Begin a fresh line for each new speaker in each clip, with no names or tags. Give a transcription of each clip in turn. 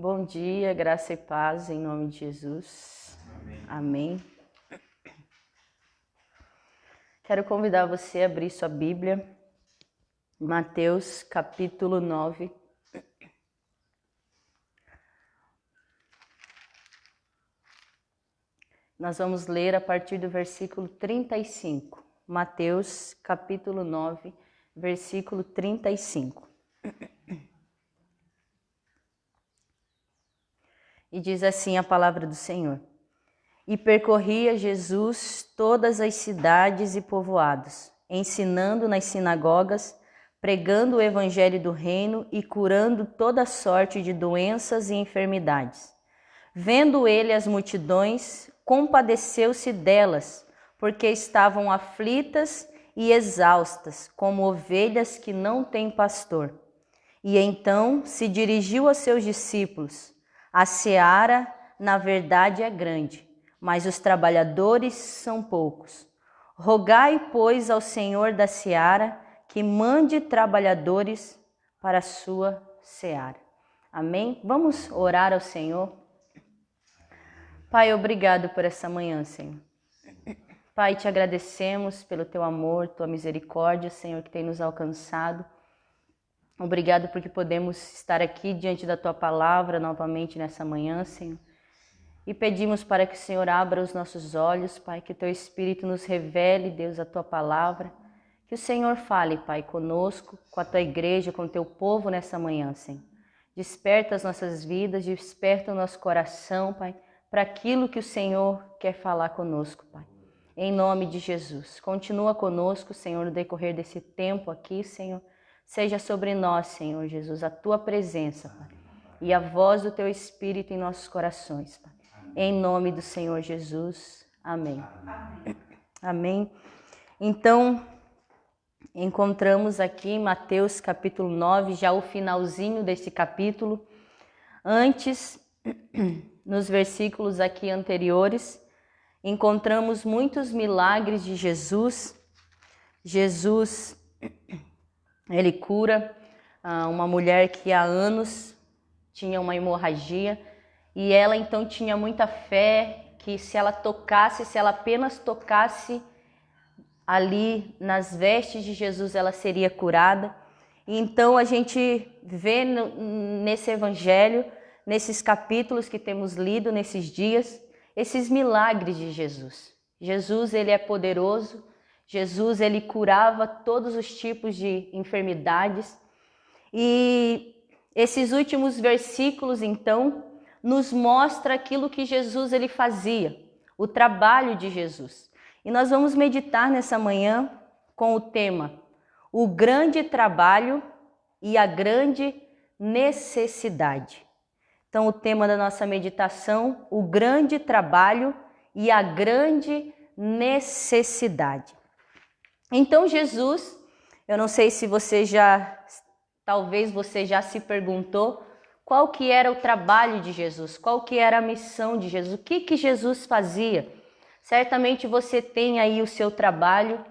Bom dia, graça e paz em nome de Jesus. Amém. Quero convidar você a abrir sua Bíblia, Mateus capítulo 9. Nós vamos ler a partir do versículo 35. Mateus capítulo 9, versículo 35. E diz assim a palavra do Senhor: E percorria Jesus todas as cidades e povoados, ensinando nas sinagogas, pregando o evangelho do reino e curando toda sorte de doenças e enfermidades. Vendo ele as multidões, compadeceu-se delas, porque estavam aflitas e exaustas, como ovelhas que não têm pastor. E então se dirigiu aos seus discípulos: A seara, na verdade, é grande, mas os trabalhadores são poucos. Rogai, pois, ao Senhor da seara que mande trabalhadores para a sua seara. Amém? Vamos orar ao Senhor. Pai, obrigado por essa manhã, Senhor. Pai, te agradecemos pelo teu amor, tua misericórdia, Senhor, que tem nos alcançado. Obrigado porque podemos estar aqui diante da tua palavra novamente nessa manhã, Senhor. E pedimos para que o Senhor abra os nossos olhos, Pai, que o teu Espírito nos revele, Deus, a tua palavra. Que o Senhor fale, Pai, conosco, com a tua igreja, com o teu povo nessa manhã, Senhor. Desperta as nossas vidas, desperta o nosso coração, Pai, para aquilo que o Senhor quer falar conosco, Pai. Em nome de Jesus. Continua conosco, Senhor, no decorrer desse tempo aqui, Senhor. Seja sobre nós, Senhor Jesus, a tua presença, Pai, e a voz do teu Espírito em nossos corações, Pai. Em nome do Senhor Jesus. Amém. Amém. Amém. Então, encontramos aqui em Mateus capítulo 9, já o finalzinho desse capítulo. Antes, nos versículos aqui anteriores, encontramos muitos milagres de Jesus. Jesus, ele cura uma mulher que há anos tinha uma hemorragia e ela então tinha muita fé que se ela apenas tocasse ali nas vestes de Jesus, ela seria curada. E então a gente vê nesse evangelho, nesses capítulos que temos lido nesses dias, esses milagres de Jesus. Jesus, ele é poderoso. Jesus, ele curava todos os tipos de enfermidades. E esses últimos versículos, então, nos mostra aquilo que Jesus ele fazia, o trabalho de Jesus. E nós vamos meditar nessa manhã com o tema: o grande trabalho e a grande necessidade. Então, o tema da nossa meditação: o grande trabalho e a grande necessidade. Então Jesus, eu não sei se talvez você já se perguntou qual que era o trabalho de Jesus, qual que era a missão de Jesus, o que Jesus fazia. Certamente você tem aí o seu trabalho,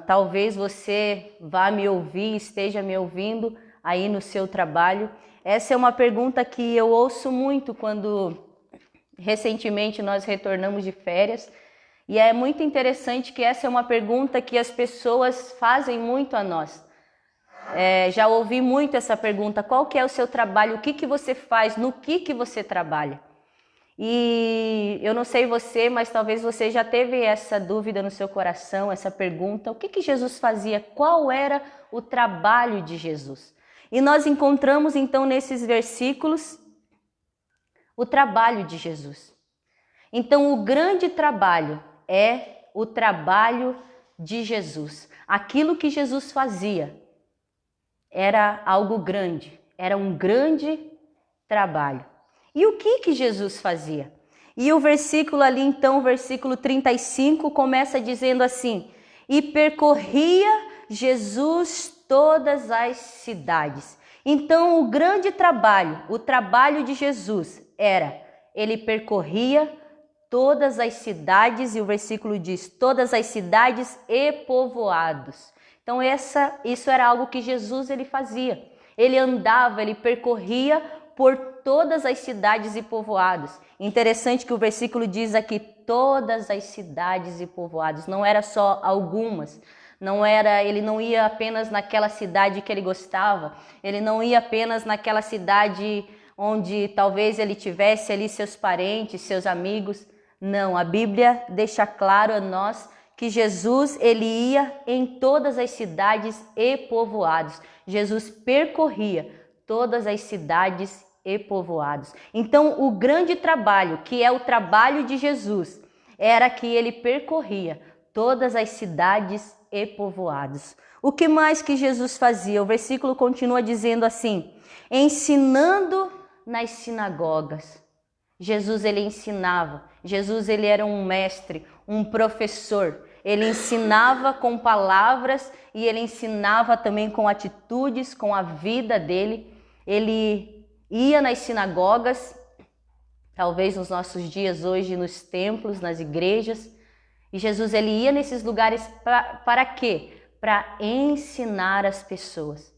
talvez você vá me ouvir, esteja me ouvindo aí no seu trabalho. Essa é uma pergunta que eu ouço muito quando recentemente nós retornamos de férias. E é muito interessante que essa é uma pergunta que as pessoas fazem muito a nós. Já ouvi muito essa pergunta: qual que é o seu trabalho? O que você faz? No que você trabalha? E eu não sei você, mas talvez você já teve essa dúvida no seu coração, essa pergunta: o que Jesus fazia? Qual era o trabalho de Jesus? E nós encontramos então nesses versículos o trabalho de Jesus. Então o grande trabalho é o trabalho de Jesus. Aquilo que Jesus fazia era algo grande, era um grande trabalho. E o que Jesus fazia? E o versículo ali, então, o versículo 35, começa dizendo assim: E percorria Jesus todas as cidades. Então o grande trabalho, o trabalho de Jesus era, ele percorria todas as cidades, e o versículo diz, todas as cidades e povoados. Então isso era algo que Jesus ele fazia. Ele andava, ele percorria por todas as cidades e povoados. Interessante que o versículo diz aqui, todas as cidades e povoados, não era só algumas. Ele não ia apenas naquela cidade que ele gostava, ele não ia apenas naquela cidade onde talvez ele tivesse ali seus parentes, seus amigos. Não, a Bíblia deixa claro a nós que Jesus ele ia em todas as cidades e povoados. Jesus percorria todas as cidades e povoados. Então, o grande trabalho, que é o trabalho de Jesus, era que ele percorria todas as cidades e povoados. O que mais que Jesus fazia? O versículo continua dizendo assim, ensinando nas sinagogas. Jesus ele ensinava, Jesus ele era um mestre, um professor. Ele ensinava com palavras e ele ensinava também com atitudes, com a vida dele. Ele ia nas sinagogas, talvez nos nossos dias hoje nos templos, nas igrejas. E Jesus ele ia nesses lugares para quê? Para ensinar as pessoas.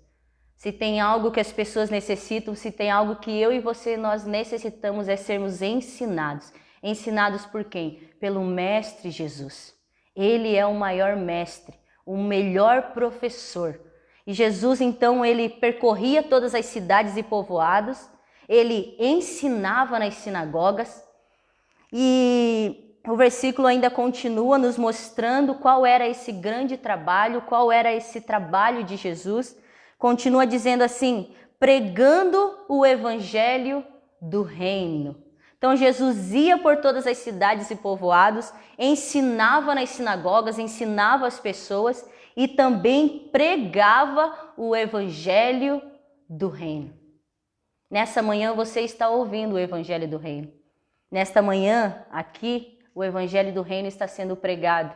Se tem algo que as pessoas necessitam, se tem algo que eu e você nós necessitamos é sermos ensinados. Ensinados por quem? Pelo Mestre Jesus. Ele é o maior mestre, o melhor professor. E Jesus então ele percorria todas as cidades e povoados, ele ensinava nas sinagogas e o versículo ainda continua nos mostrando qual era esse grande trabalho, qual era esse trabalho de Jesus. Continua dizendo assim, pregando o evangelho do reino. Então Jesus ia por todas as cidades e povoados, ensinava nas sinagogas, ensinava as pessoas e também pregava o evangelho do reino. Nessa manhã você está ouvindo o evangelho do reino. Nesta manhã, aqui, o evangelho do reino está sendo pregado.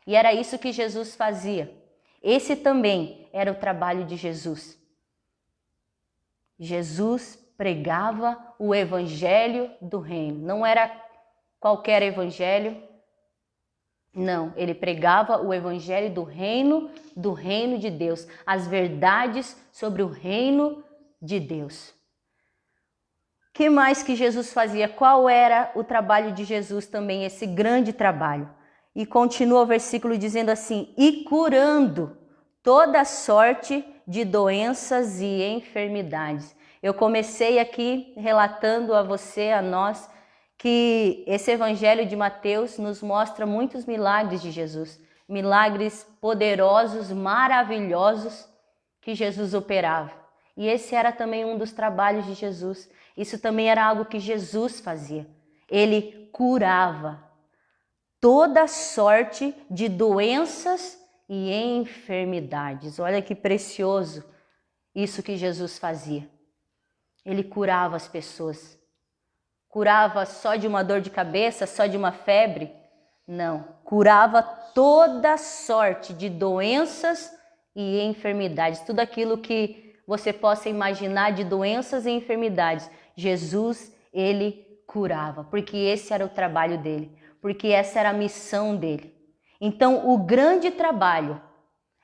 E era isso que Jesus fazia. Esse também era o trabalho de Jesus. Jesus pregava o evangelho do reino. Não era qualquer evangelho. Não, ele pregava o evangelho do reino de Deus. As verdades sobre o reino de Deus. O que mais que Jesus fazia? Qual era o trabalho de Jesus também, esse grande trabalho? E continua o versículo dizendo assim, e curando toda sorte de doenças e enfermidades. Eu comecei aqui relatando a você, a nós, que esse evangelho de Mateus nos mostra muitos milagres de Jesus. Milagres poderosos, maravilhosos que Jesus operava. E esse era também um dos trabalhos de Jesus. Isso também era algo que Jesus fazia. Ele curava toda sorte de doenças e enfermidades. Olha que precioso isso que Jesus fazia. Ele curava as pessoas. Curava só de uma dor de cabeça, só de uma febre? Não. Curava toda sorte de doenças e enfermidades. Tudo aquilo que você possa imaginar de doenças e enfermidades. Jesus, ele curava, porque esse era o trabalho dele. Porque essa era a missão dele. Então, o grande trabalho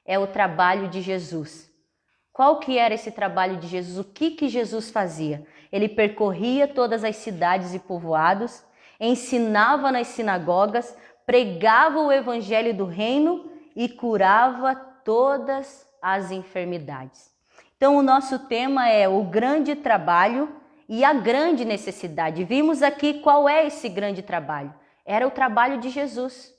é o trabalho de Jesus. Qual que era esse trabalho de Jesus? O que Jesus fazia? Ele percorria todas as cidades e povoados, ensinava nas sinagogas, pregava o evangelho do reino e curava todas as enfermidades. Então, o nosso tema é o grande trabalho e a grande necessidade. Vimos aqui qual é esse grande trabalho. Era o trabalho de Jesus.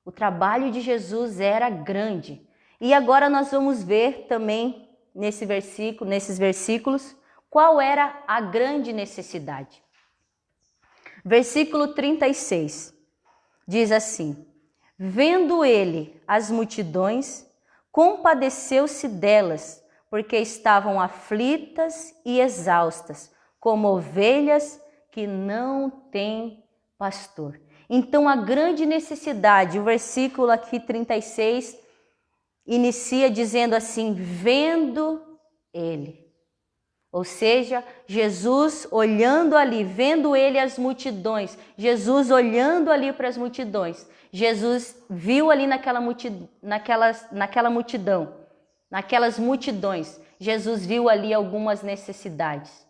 O trabalho de Jesus era grande. E agora nós vamos ver também nesses versículos qual era a grande necessidade. Versículo 36 diz assim: vendo ele as multidões, compadeceu-se delas, porque estavam aflitas e exaustas, como ovelhas que não têm pastor. Então a grande necessidade, o versículo aqui 36 inicia dizendo assim, vendo ele. Ou seja, Jesus olhando ali, vendo ele as multidões, Jesus olhando ali para as multidões, Jesus viu ali naquelas multidões, Jesus viu ali algumas necessidades.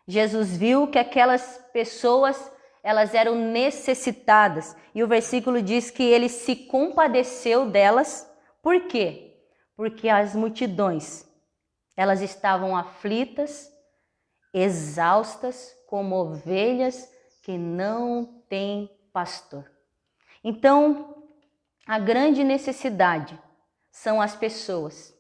Jesus viu que aquelas pessoas, elas eram necessitadas. E o versículo diz que ele se compadeceu delas. Por quê? Porque as multidões, elas estavam aflitas, exaustas, como ovelhas que não têm pastor. Então, a grande necessidade são as pessoas.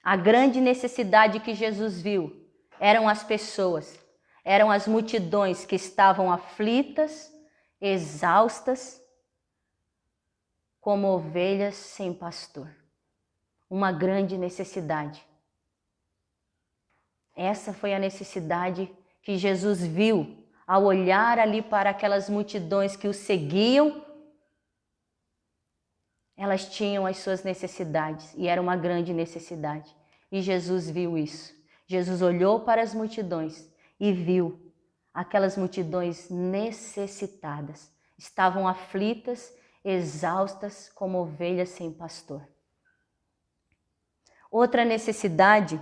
A grande necessidade que Jesus viu eram as pessoas, eram as multidões que estavam aflitas, exaustas, como ovelhas sem pastor. Uma grande necessidade. Essa foi a necessidade que Jesus viu ao olhar ali para aquelas multidões que o seguiam. Elas tinham as suas necessidades e era uma grande necessidade. E Jesus viu isso. Jesus olhou para as multidões e viu aquelas multidões necessitadas. Estavam aflitas, exaustas, como ovelhas sem pastor. Outra necessidade,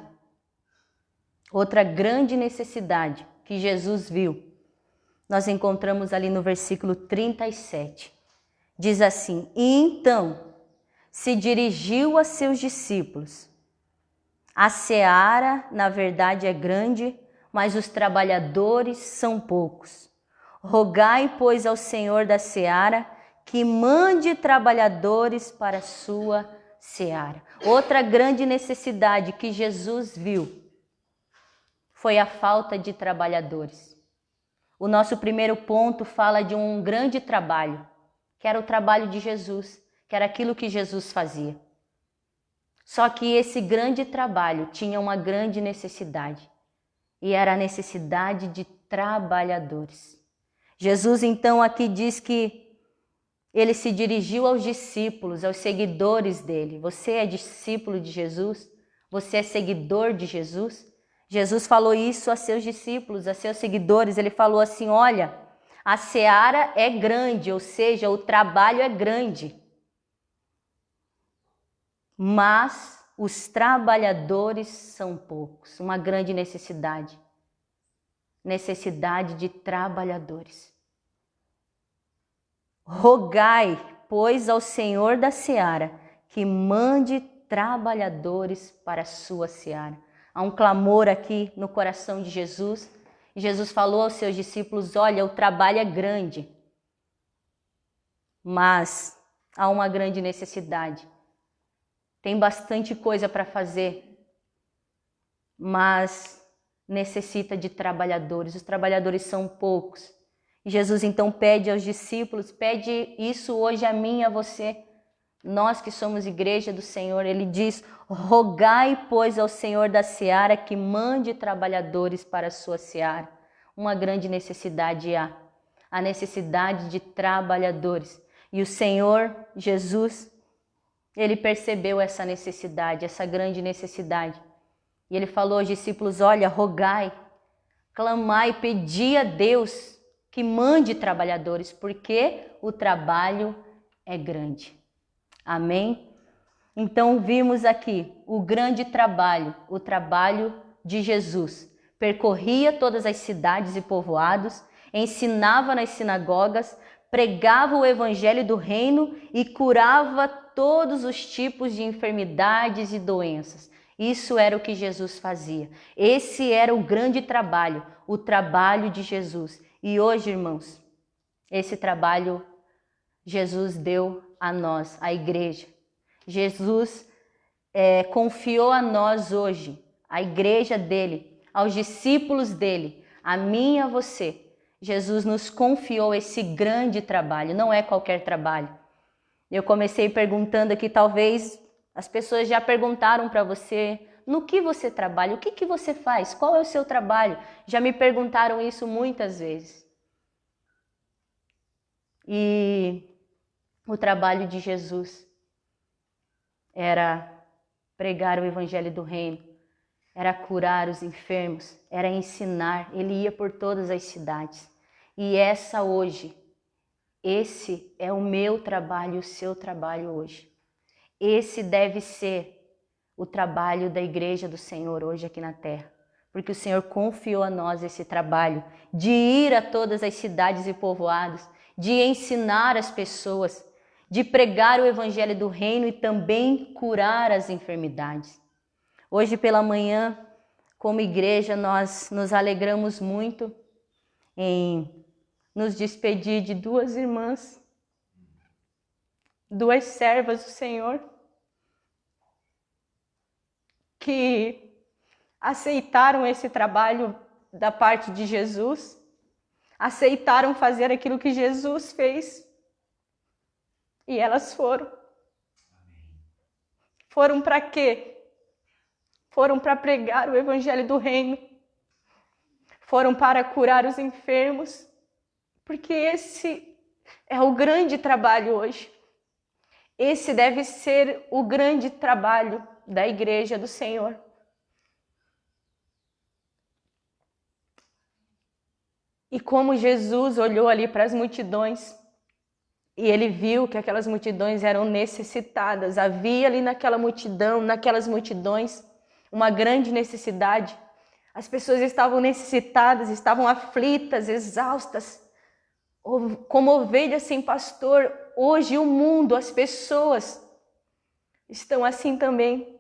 outra grande necessidade que Jesus viu, nós encontramos ali no versículo 37. Diz assim: e então se dirigiu a seus discípulos. A seara, na verdade, é grande, mas os trabalhadores são poucos. Rogai, pois, ao Senhor da seara que mande trabalhadores para a sua seara. Outra grande necessidade que Jesus viu foi a falta de trabalhadores. O nosso primeiro ponto fala de um grande trabalho, que era o trabalho de Jesus, que era aquilo que Jesus fazia. Só que esse grande trabalho tinha uma grande necessidade, e era a necessidade de trabalhadores. Jesus então aqui diz que ele se dirigiu aos discípulos, aos seguidores dele. Você é discípulo de Jesus? Você é seguidor de Jesus? Jesus falou isso a seus discípulos, a seus seguidores. Ele falou assim: olha, a seara é grande, ou seja, o trabalho é grande. Mas os trabalhadores são poucos. Uma grande necessidade. Necessidade de trabalhadores. Rogai, pois, ao Senhor da seara que mande trabalhadores para a sua seara. Há um clamor aqui no coração de Jesus. Jesus falou aos seus discípulos: olha, o trabalho é grande, mas há uma grande necessidade. Tem bastante coisa para fazer, mas necessita de trabalhadores. Os trabalhadores são poucos. E Jesus então pede aos discípulos, pede isso hoje a mim e a você. Nós que somos igreja do Senhor, ele diz: rogai, pois, ao Senhor da seara que mande trabalhadores para a sua seara. Uma grande necessidade há, a necessidade de trabalhadores. E o Senhor Jesus, ele percebeu essa necessidade, essa grande necessidade. E ele falou aos discípulos: olha, rogai, clamai, pedi a Deus que mande trabalhadores, porque o trabalho é grande. Amém? Então vimos aqui o grande trabalho, o trabalho de Jesus. Percorria todas as cidades e povoados, ensinava nas sinagogas, pregava o evangelho do reino e curava todos os tipos de enfermidades e doenças. Isso era o que Jesus fazia. Esse era o grande trabalho, o trabalho de Jesus. E hoje, irmãos, esse trabalho Jesus deu a nós, a igreja. Jesus confiou a nós hoje, a igreja dele, aos discípulos dele, a mim e a você. Jesus nos confiou esse grande trabalho, não é qualquer trabalho. Eu comecei perguntando aqui, talvez as pessoas já perguntaram para você: no que você trabalha? O que você faz? Qual é o seu trabalho? Já me perguntaram isso muitas vezes. E o trabalho de Jesus era pregar o evangelho do reino, era curar os enfermos, era ensinar. Ele ia por todas as cidades. E esse é o meu trabalho, o seu trabalho hoje. Esse deve ser o trabalho da igreja do Senhor hoje aqui na terra. porque o Senhor confiou a nós esse trabalho de ir a todas as cidades e povoados, de ensinar as pessoas, de pregar o evangelho do reino e também curar as enfermidades. Hoje pela manhã, como igreja, nós nos alegramos muito em nos despedir de duas irmãs, duas servas do Senhor, que aceitaram esse trabalho da parte de Jesus, aceitaram fazer aquilo que Jesus fez, e elas foram. Foram para quê? Foram para pregar o evangelho do reino, foram para curar os enfermos, porque esse é o grande trabalho hoje. Esse deve ser o grande trabalho da igreja do Senhor. E como Jesus olhou ali para as multidões e ele viu que aquelas multidões eram necessitadas, havia ali naquela multidão, naquelas multidões, uma grande necessidade. As pessoas estavam necessitadas, estavam aflitas, exaustas, como ovelhas sem pastor. Hoje o mundo, as pessoas estão assim também.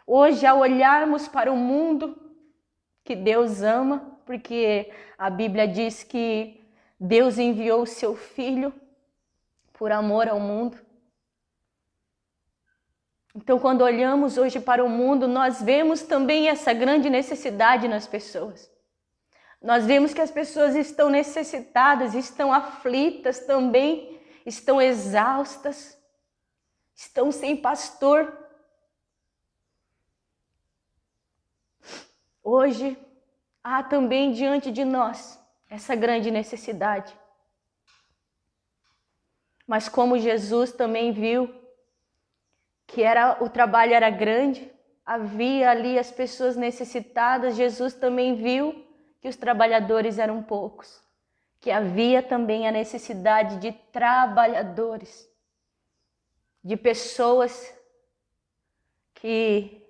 Hoje, ao olharmos para o mundo que Deus ama, porque a Bíblia diz que Deus enviou o seu Filho por amor ao mundo. Então, quando olhamos hoje para o mundo, nós vemos também essa grande necessidade nas pessoas. Nós vemos que as pessoas estão necessitadas, estão aflitas também, estão exaustas, estão sem pastor. Hoje, há também diante de nós essa grande necessidade. Mas como Jesus também viu que o trabalho era grande, havia ali as pessoas necessitadas, Jesus também viu que os trabalhadores eram poucos, que havia também a necessidade de trabalhadores, de pessoas que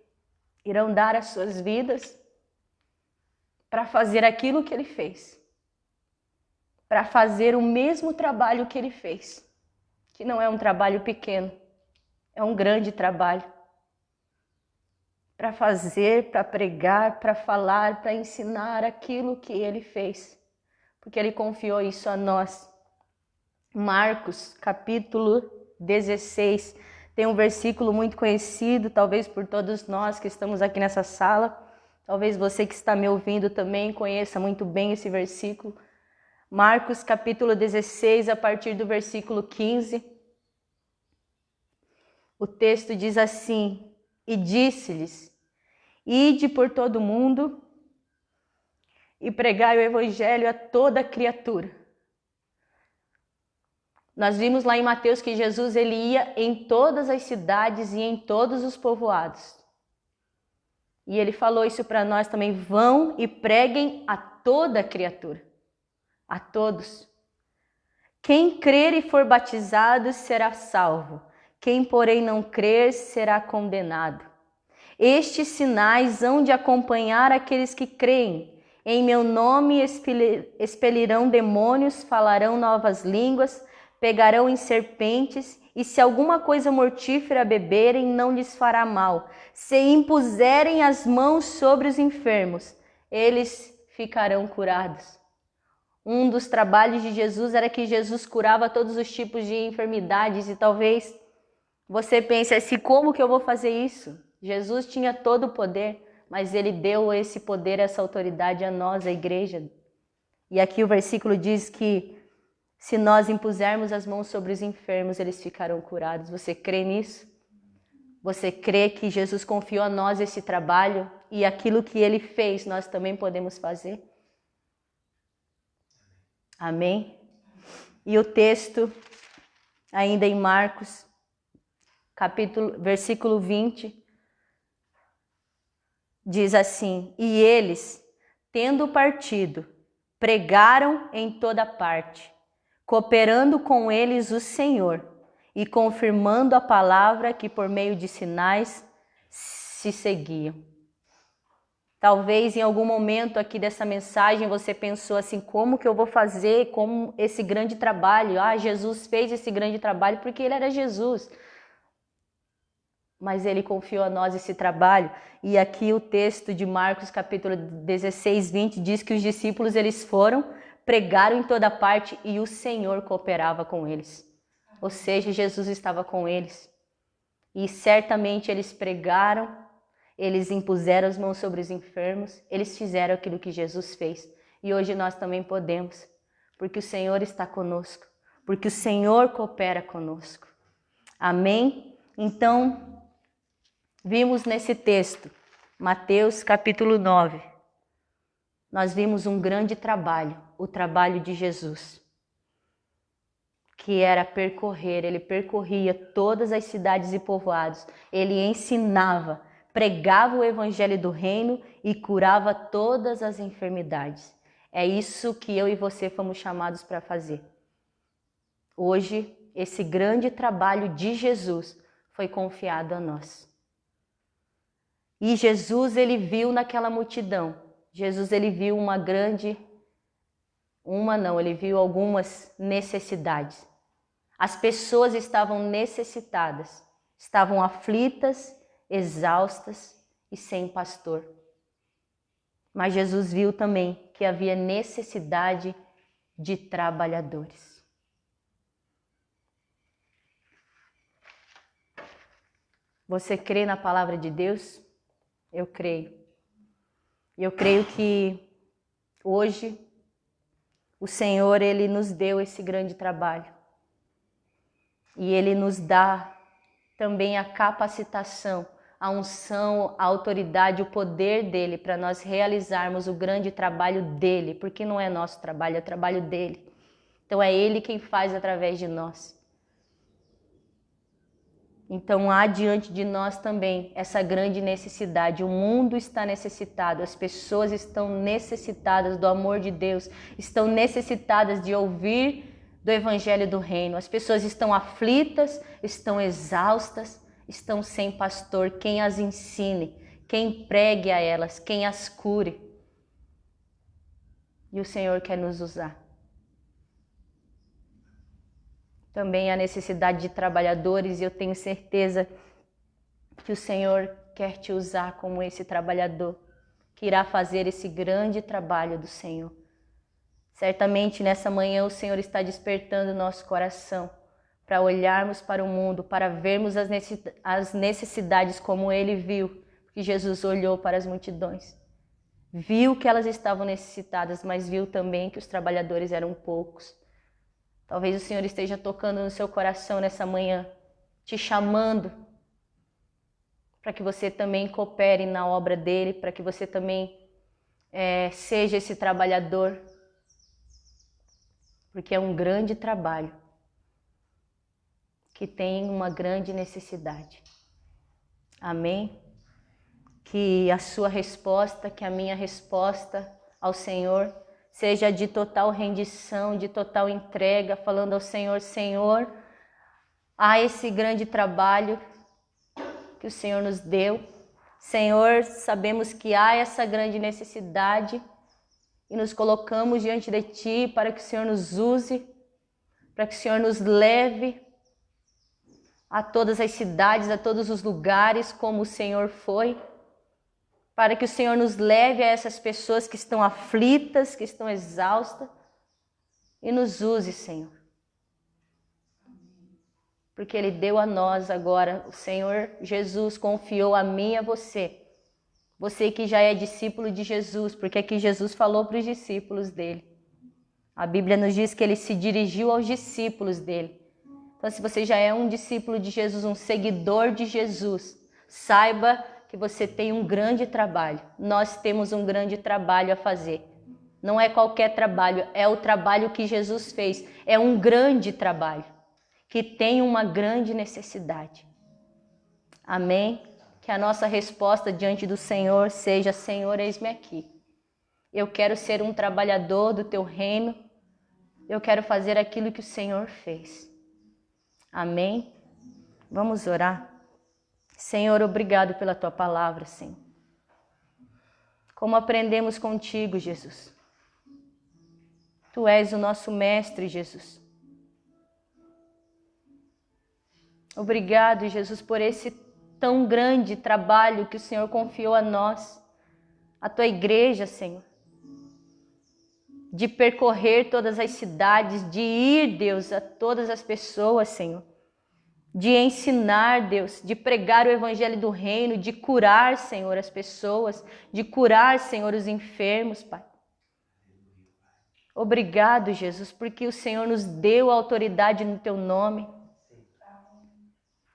irão dar as suas vidas para fazer aquilo que ele fez, para fazer o mesmo trabalho que ele fez, que não é um trabalho pequeno, é um grande trabalho, para fazer, para pregar, para falar, para ensinar aquilo que ele fez, porque ele confiou isso a nós. Marcos, capítulo 16, tem um versículo muito conhecido, talvez por todos nós que estamos aqui nessa sala, talvez você que está me ouvindo também conheça muito bem esse versículo. Marcos, capítulo 16, a partir do versículo 15. O texto diz assim: e disse-lhes: ide por todo o mundo e pregai o evangelho a toda criatura. Nós vimos lá em Mateus que Jesus ele ia em todas as cidades e em todos os povoados. E ele falou isso para nós também: vão e preguem a toda criatura, a todos. Quem crer e for batizado será salvo. Quem, porém, não crer será condenado. Estes sinais hão de acompanhar aqueles que creem. Em meu nome expelirão demônios, falarão novas línguas, pegarão em serpentes, e se alguma coisa mortífera beberem, não lhes fará mal. Se impuserem as mãos sobre os enfermos, eles ficarão curados. Um dos trabalhos de Jesus era que Jesus curava todos os tipos de enfermidades, e talvez você pense assim: como que eu vou fazer isso? Jesus tinha todo o poder, mas ele deu esse poder, essa autoridade a nós, a igreja. E aqui o versículo diz que se nós impusermos as mãos sobre os enfermos, eles ficarão curados. Você crê nisso? Você crê que Jesus confiou a nós esse trabalho e aquilo que ele fez, nós também podemos fazer? Amém? E o texto, ainda em Marcos, versículo 20, diz assim: e eles, tendo partido, pregaram em toda parte, cooperando com eles o Senhor e confirmando a palavra que por meio de sinais se seguiam. Talvez em algum momento aqui dessa mensagem você pensou assim, como que eu vou fazer como esse grande trabalho? Jesus fez esse grande trabalho porque ele era Jesus. Mas ele confiou a nós esse trabalho. E aqui o texto de Marcos capítulo 16, 20 diz que os discípulos eles foram, pregaram em toda parte e o Senhor cooperava com eles. Ou seja, Jesus estava com eles. E certamente eles pregaram, eles impuseram as mãos sobre os enfermos, eles fizeram aquilo que Jesus fez. E hoje nós também podemos, porque o Senhor está conosco, porque o Senhor coopera conosco. Amém? Então, vimos nesse texto, Mateus capítulo 9, nós vimos um grande trabalho, o trabalho de Jesus, que era percorrer, ele percorria todas as cidades e povoados, ele ensinava, pregava o evangelho do reino e curava todas as enfermidades. É isso que eu e você fomos chamados para fazer. Hoje, esse grande trabalho de Jesus foi confiado a nós. E Jesus, ele viu naquela multidão, ele viu ele viu algumas necessidades. As pessoas estavam necessitadas, estavam aflitas, exaustas e sem pastor. Mas Jesus viu também que havia necessidade de trabalhadores. Você crê na palavra de Deus? Eu creio. E eu creio que hoje o Senhor, ele nos deu esse grande trabalho. E ele nos dá também a capacitação, a unção, a autoridade, o poder dele para nós realizarmos o grande trabalho dele, porque não é nosso trabalho, é o trabalho dele. Então é ele quem faz através de nós. Então há diante de nós também essa grande necessidade. O mundo está necessitado, as pessoas estão necessitadas do amor de Deus, estão necessitadas de ouvir do evangelho do reino. As pessoas estão aflitas, estão exaustas, estão sem pastor, quem as ensine, quem pregue a elas, quem as cure. E o Senhor quer nos usar. Também há necessidade de trabalhadores e eu tenho certeza que o Senhor quer te usar como esse trabalhador, que irá fazer esse grande trabalho do Senhor. Certamente nessa manhã o Senhor está despertando o nosso coração para olharmos para o mundo, para vermos as necessidades como Ele viu, porque Jesus olhou para as multidões. Viu que elas estavam necessitadas, mas viu também que os trabalhadores eram poucos. Talvez o Senhor esteja tocando no seu coração nessa manhã, te chamando para que você também coopere na obra dele, para que você também seja esse trabalhador, porque é um grande trabalho que tem uma grande necessidade. Amém? Que a sua resposta, que a minha resposta ao Senhor seja de total rendição, de total entrega, falando ao Senhor, Senhor, há esse grande trabalho que o Senhor nos deu. Senhor, sabemos que há essa grande necessidade e nos colocamos diante de Ti para que o Senhor nos use, para que o Senhor nos leve a todas as cidades, a todos os lugares como o Senhor foi, para que o Senhor nos leve a essas pessoas que estão aflitas, que estão exaustas e nos use, Senhor. Porque Ele deu a nós agora, o Senhor Jesus confiou a mim e a você. Você que já é discípulo de Jesus, porque aqui Jesus falou para os discípulos dele. A Bíblia nos diz que Ele se dirigiu aos discípulos dele. Então, se você já é um discípulo de Jesus, um seguidor de Jesus, saiba que você tem um grande trabalho. Nós temos um grande trabalho a fazer. Não é qualquer trabalho, é o trabalho que Jesus fez. É um grande trabalho, que tem uma grande necessidade. Amém? Que a nossa resposta diante do Senhor seja: Senhor, eis-me aqui. Eu quero ser um trabalhador do Teu reino. Eu quero fazer aquilo que o Senhor fez. Amém? Vamos orar. Senhor, obrigado pela Tua palavra, Senhor. como aprendemos contigo, Jesus. Tu és o nosso mestre, Jesus. Obrigado, Jesus, por esse tão grande trabalho que o Senhor confiou a nós, a tua igreja, Senhor. De percorrer todas as cidades, de ir, Deus, a todas as pessoas, Senhor. De ensinar, Deus, de pregar o evangelho do reino, de curar, Senhor, as pessoas, de curar, Senhor, os enfermos, Pai. Obrigado, Jesus, porque o Senhor nos deu autoridade no teu nome.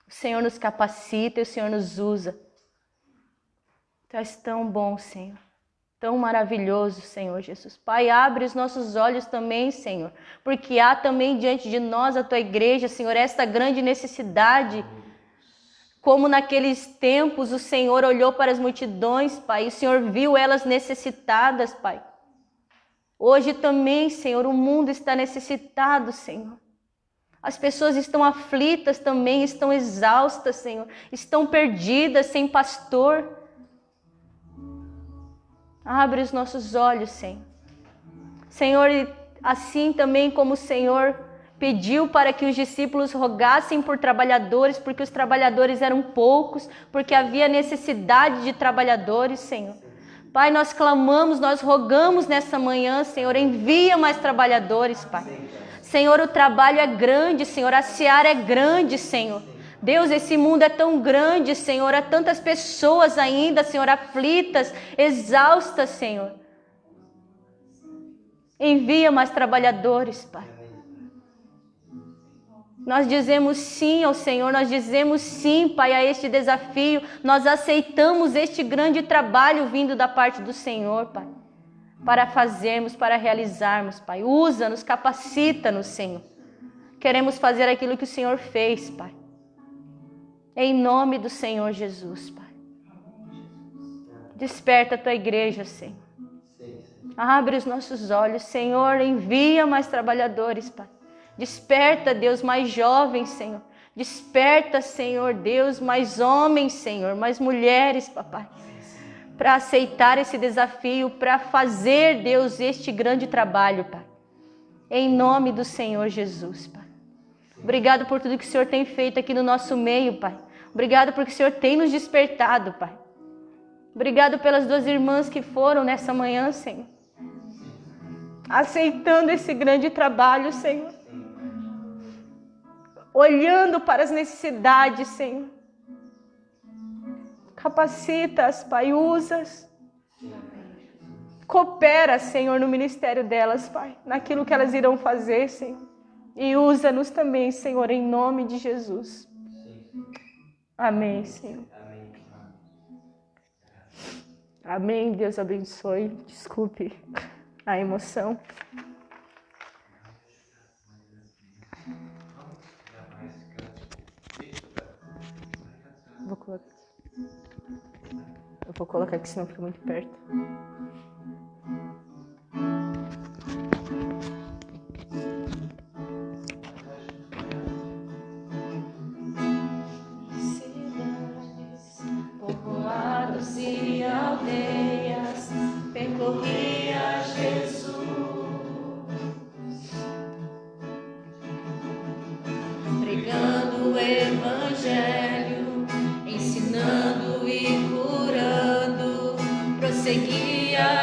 O Senhor nos capacita e o Senhor nos usa. Tu és tão bom, Senhor. Tão maravilhoso, Senhor Jesus. Pai, abre os nossos olhos também, Senhor, porque há também diante de nós, a tua igreja, Senhor, esta grande necessidade. Como naqueles tempos o Senhor olhou para as multidões, Pai, e o Senhor viu elas necessitadas, Pai. Hoje também, Senhor, o mundo está necessitado, Senhor. As pessoas estão aflitas também, estão exaustas, Senhor, estão perdidas, sem pastor. Abre os nossos olhos, Senhor. Senhor, assim também como o Senhor pediu para que os discípulos rogassem por trabalhadores, porque os trabalhadores eram poucos, porque havia necessidade de trabalhadores, Senhor. Pai, nós clamamos, nós rogamos nessa manhã, Senhor, envia mais trabalhadores, Pai. Senhor, o trabalho é grande, Senhor, a seara é grande, Senhor. Deus, esse mundo é tão grande, Senhor, há tantas pessoas ainda, Senhor, aflitas, exaustas, Senhor. Envia mais trabalhadores, Pai. Nós dizemos sim ao Senhor, nós dizemos sim, Pai, a este desafio. Nós aceitamos este grande trabalho vindo da parte do Senhor, Pai, para fazermos, para realizarmos, Pai. Usa-nos, capacita-nos, Senhor. Queremos fazer aquilo que o Senhor fez, Pai. Em nome do Senhor Jesus, Pai. Desperta a tua igreja, Senhor. Abre os nossos olhos, Senhor. Envia mais trabalhadores, Pai. Desperta, Deus, mais jovens, Senhor. Desperta, Senhor, Deus, mais homens, Senhor, mais mulheres, Papai. Para aceitar esse desafio, para fazer, Deus, este grande trabalho, Pai. Em nome do Senhor Jesus, Pai. Obrigado por tudo que o Senhor tem feito aqui no nosso meio, Pai. Obrigado porque o Senhor tem nos despertado, Pai. Obrigado pelas duas irmãs que foram nessa manhã, Senhor. Aceitando esse grande trabalho, Senhor. Olhando para as necessidades, Senhor. Capacita-as, Pai, usa-as. Coopera, Senhor, no ministério delas, Pai. Naquilo que elas irão fazer, Senhor. E usa-nos também, Senhor, em nome de Jesus. Amém, Senhor. Amém. Deus abençoe. Desculpe a emoção. Eu vou colocar aqui, senão fica muito perto.
Povoados e aldeias, percorria Jesus, pregando o evangelho, ensinando e curando, prosseguia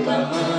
proclamando